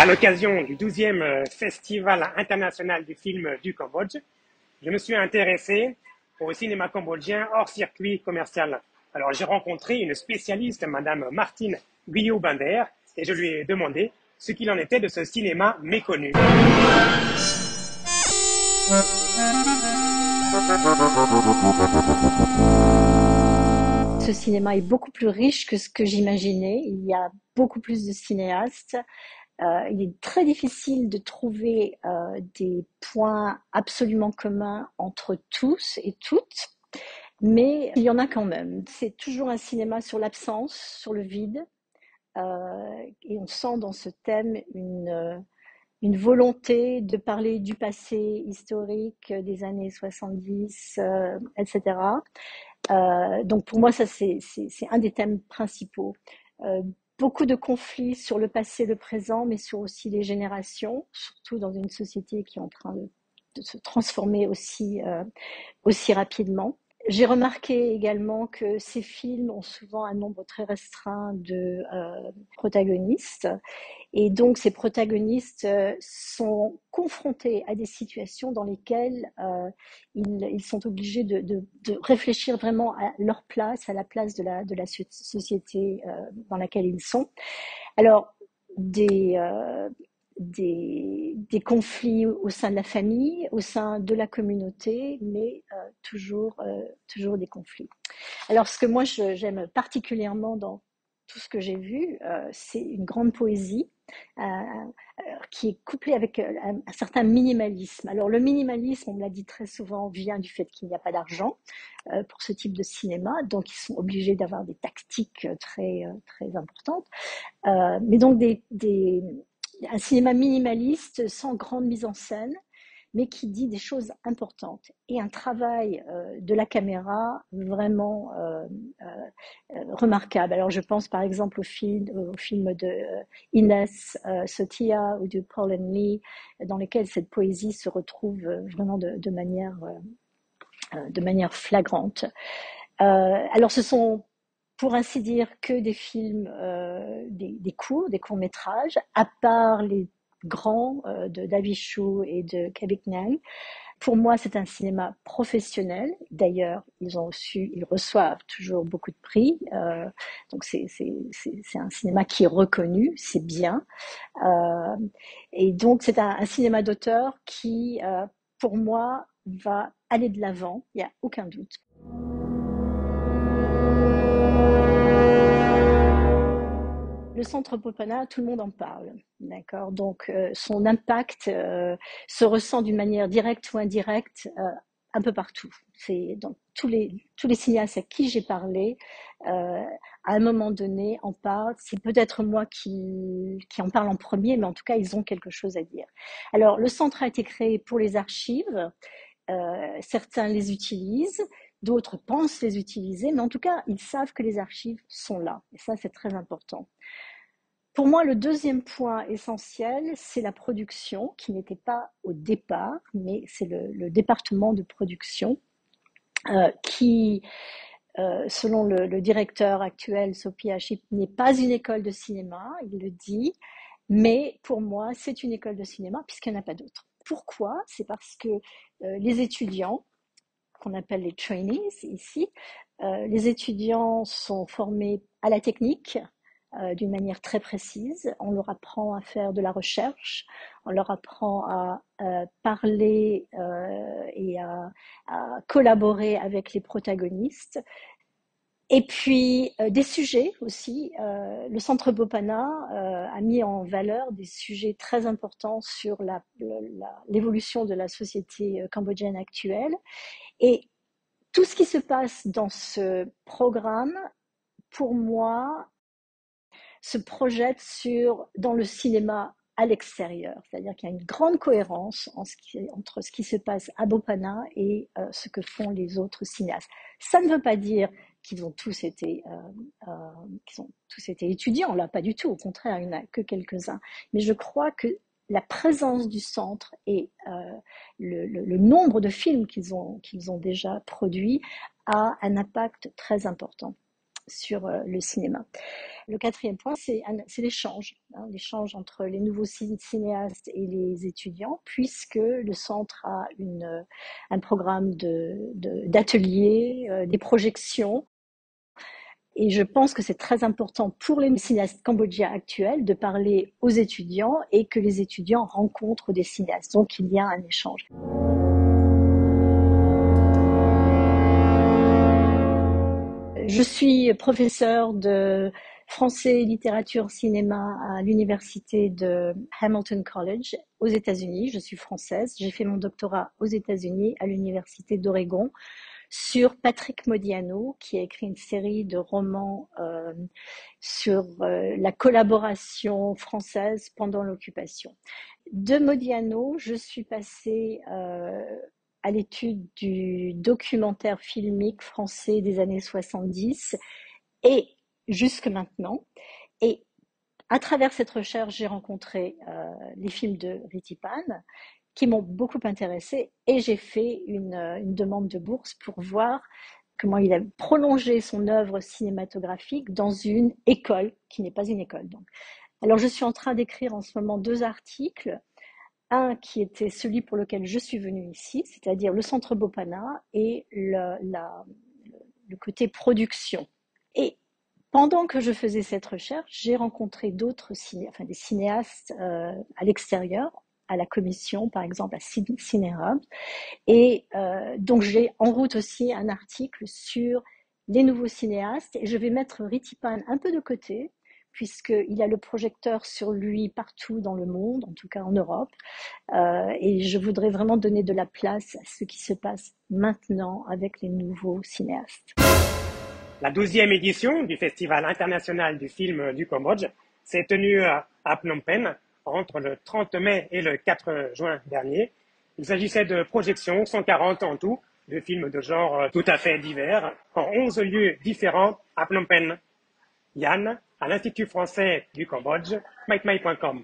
l'occasion du 12e Festival international du film du Cambodge, je me suis intéressé au cinéma cambodgien hors circuit commercial. Alors j'ai rencontré une spécialiste, Madame Martine Guyot-Binder, et je lui ai demandé ce qu'il en était de ce cinéma méconnu. Ce cinéma est beaucoup plus riche que ce que j'imaginais. Il y a beaucoup plus de cinéastes. Il est très difficile de trouver des points absolument communs entre tous et toutes, mais il y en a quand même. C'est toujours un cinéma sur l'absence, sur le vide, et on sent dans ce thème une volonté de parler du passé historique des années 70, etc. Donc pour moi, ça c'est un des thèmes principaux. Euh, Beaucoup de conflits sur le passé, le présent, mais sur aussi les générations, surtout dans une société qui est en train de se transformer aussi rapidement. J'ai remarqué également que ces films ont souvent un nombre très restreint de protagonistes. Et donc, ces protagonistes sont confrontés à des situations dans lesquelles ils sont obligés de réfléchir vraiment à leur place, à la place de la société dans laquelle ils sont. Alors, des, euh, des conflits au sein de la famille, au sein de la communauté, mais toujours des conflits. Alors, ce que moi j'aime particulièrement dans tout ce que j'ai vu, c'est une grande poésie euh, qui est couplée avec un certain minimalisme. Alors, le minimalisme, on me l'a dit très souvent, vient du fait qu'il n'y a pas d'argent pour ce type de cinéma, donc ils sont obligés d'avoir des tactiques très importantes. Mais donc un cinéma minimaliste sans grande mise en scène, mais qui dit des choses importantes et un travail de la caméra vraiment remarquable. Alors je pense par exemple au film de Inès Sotia ou de Paul Lee, dans lesquels cette poésie se retrouve vraiment de manière flagrante. Alors ce sont pour ainsi dire que des films, des courts-métrages, à part les grands de David Chou et de Kevin Nyang. Pour moi, c'est un cinéma professionnel. D'ailleurs, ils reçoivent toujours beaucoup de prix. Donc c'est un cinéma qui est reconnu, c'est bien. Euh, et donc c'est un cinéma d'auteur qui, pour moi, va aller de l'avant. Il n'y a aucun doute. Le centre Popana, tout le monde en parle, d'accord. Donc son impact se ressent d'une manière directe ou indirecte un peu partout. C'est dans tous les cinéastes à qui j'ai parlé, à un moment donné, en parlent. C'est peut-être moi qui en parle en premier, mais en tout cas, ils ont quelque chose à dire. Alors, le centre a été créé pour les archives. Certains les utilisent, d'autres pensent les utiliser, mais en tout cas, ils savent que les archives sont là. Et ça, c'est très important. Pour moi, le deuxième point essentiel, c'est la production, qui n'était pas au départ, mais c'est le département de production qui, selon le directeur actuel, Sophie Hachip, n'est pas une école de cinéma, il le dit, mais pour moi, c'est une école de cinéma puisqu'il n'y en a pas d'autre. Pourquoi? C'est parce que les étudiants, qu'on appelle les trainees ici, les étudiants sont formés à la technique, d'une manière très précise. On leur apprend à faire de la recherche, on leur apprend à parler et à collaborer avec les protagonistes. Et puis des sujets aussi. Le Centre Bopana a mis en valeur des sujets très importants sur l'évolution de la société cambodgienne actuelle. Et tout ce qui se passe dans ce programme, pour moi, se projette dans le cinéma à l'extérieur. C'est-à-dire qu'il y a une grande cohérence entre ce qui se passe à Bopana et ce que font les autres cinéastes. Ça ne veut pas dire qu'ils ont tous été étudiants, là, pas du tout. Au contraire, il n'y en a que quelques-uns. Mais je crois que la présence du centre et le nombre de films qu'ils ont déjà produits a un impact très important. sur le cinéma. Le quatrième point, c'est l'échange, l'échange entre les nouveaux cinéastes et les étudiants, puisque le centre a un programme d'ateliers, des projections. Et je pense que c'est très important pour les cinéastes cambodgiens actuels de parler aux étudiants et que les étudiants rencontrent des cinéastes. Donc il y a un échange. Je suis professeure de français, littérature, cinéma à l'université de Hamilton College aux États-Unis. Je suis française. J'ai fait mon doctorat aux États-Unis à l'université d'Oregon sur Patrick Modiano, qui a écrit une série de romans sur la collaboration française pendant l'occupation. De Modiano, je suis passée à l'étude du documentaire filmique français des années 70 et jusque maintenant. Et à travers cette recherche, j'ai rencontré les films de Ritipan qui m'ont beaucoup intéressée et j'ai fait une demande de bourse pour voir comment il a prolongé son œuvre cinématographique dans une école qui n'est pas une école. Donc. Alors je suis en train d'écrire en ce moment 2 articles. Un qui était celui pour lequel je suis venue ici, c'est-à-dire le Centre Bopana et le côté production. Et pendant que je faisais cette recherche, j'ai rencontré d'autres des cinéastes à l'extérieur, à la commission, par exemple à Cinérab. Et donc j'ai en route aussi un article sur les nouveaux cinéastes. Et je vais mettre Ritipan un peu de côté, puisqu'il a le projecteur sur lui partout dans le monde, en tout cas en Europe. Et je voudrais vraiment donner de la place à ce qui se passe maintenant avec les nouveaux cinéastes. La 12e édition du Festival international du film du Cambodge s'est tenue à Phnom Penh entre le 30 mai et le 4 juin dernier. Il s'agissait de projections, 140 en tout, de films de genre tout à fait divers, en 11 lieux différents à Phnom Penh. Yann, à l'Institut français du Cambodge, maitmai.com.